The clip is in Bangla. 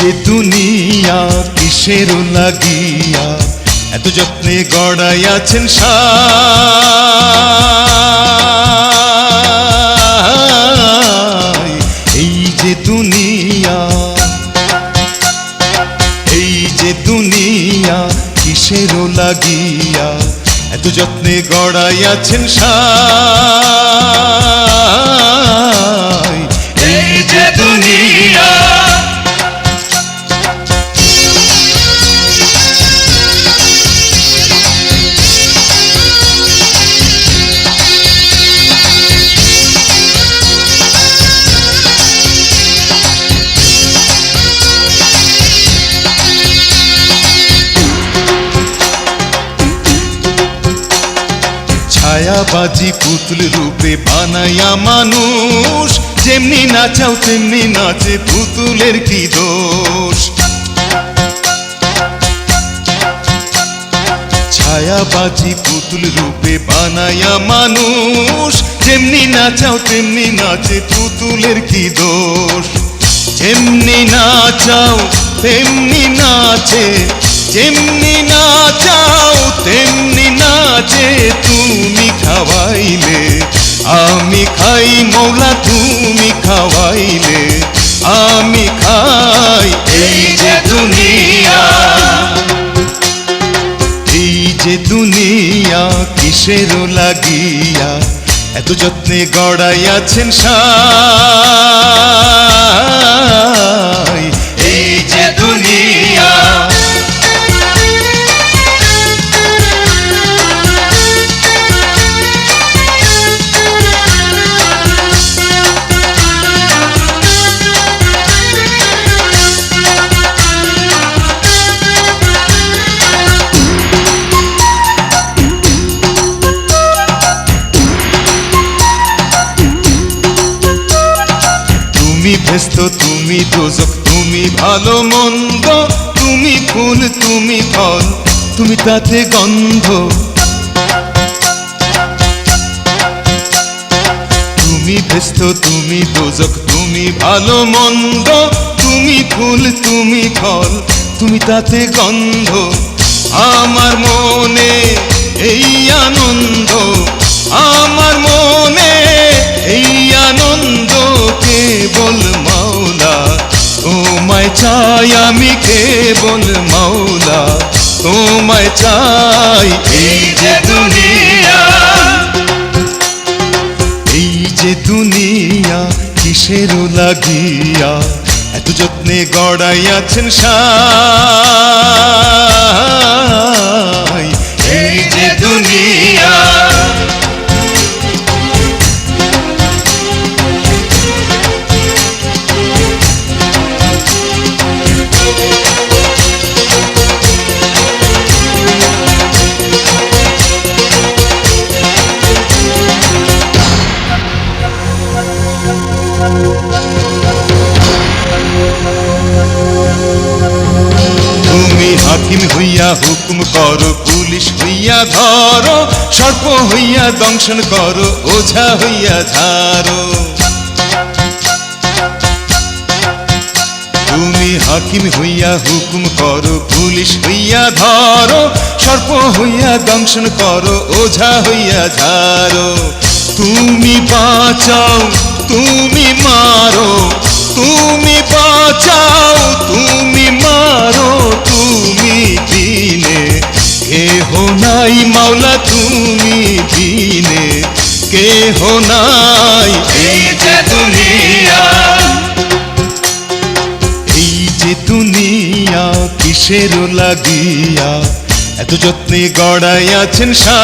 যে দুনিয়া কিসের লাগিয়া এত যত্নে গড়াইয়াছেন সাই। এই যে দুনিয়া, এই যে দুনিয়া কিসের লাগিয়া এত যত্নে গড়াইয়াছেন সাই। এই যে দুনিয়া ছায়াবাজি পুতুল রূপে বানাইয়া মানুষ, যেমনি নাচাও তেমনি নাচে, পুতুলের কি দোষ। ছায়াবাজি পুতুল রূপে বানাইয়া মানুষ, যেমনি নাচাও তেমনি নাচে, পুতুলের কি দোষ। যেমনি নাচাও তেমনি নাচে, যেমনি নাচাও তেমনি নাচে, তুমি খাওয়াইলে আমি খাই মৌলা, তুমি খাওয়াইলে আমি খাই। এই যে দুনিয়া, এই যে দুনিয়া কিসের লাগিয়া এত যত্নে গড়াইয়াছেন সাই। এই যে দুনিয়া তুমি ভেস্ত, তুমি দোজক, তুমি ভালো মন্দ, তুমি ফুল তুমি ফল, তুমি তাতে গন্ধ। তুমি ভেস্ত, তুমি দোজক, তুমি ভালো মন্দ, তুমি ফুল তুমি ফল, তুমি তাতে গন্ধ। আমার মনে এই আনন্দ, আমার মনে এই আনন্দ, কেবল মাওলা তোমায় চাই, আমি কেবল মাওলা তোমায় চাই। এই যে দুনিয়া, এই যে দুনিয়া কিসের লাগিয়া এত যত্নে গড়াইয়াছেন সাই। এই যে দুনিয়া হাকিম হইয়া হুকুম করো, পুলিশ হইয়া ধরো, সর্প হইয়া দংশন করো, ওঝা হইয়া ঝাড়ো। তুমি হাকিম হইয়া হুকুম করো, পুলিশ হইয়া ধরো, সর্প হইয়া দংশন করো, ওঝা হইয়া ঝাড়ো। তুমি বাঁচাও তুমি মারো, তুমি বাঁচাও তুমি মারো, তুমি বিনে কেহ নাই মাওলা, তুমি বিনে কেহ নাই। এই যে দুনিয়া, এই যে দুনিয়া কিসের লাগিয়া এত যত্নে গড়াইয়াছেন সাই।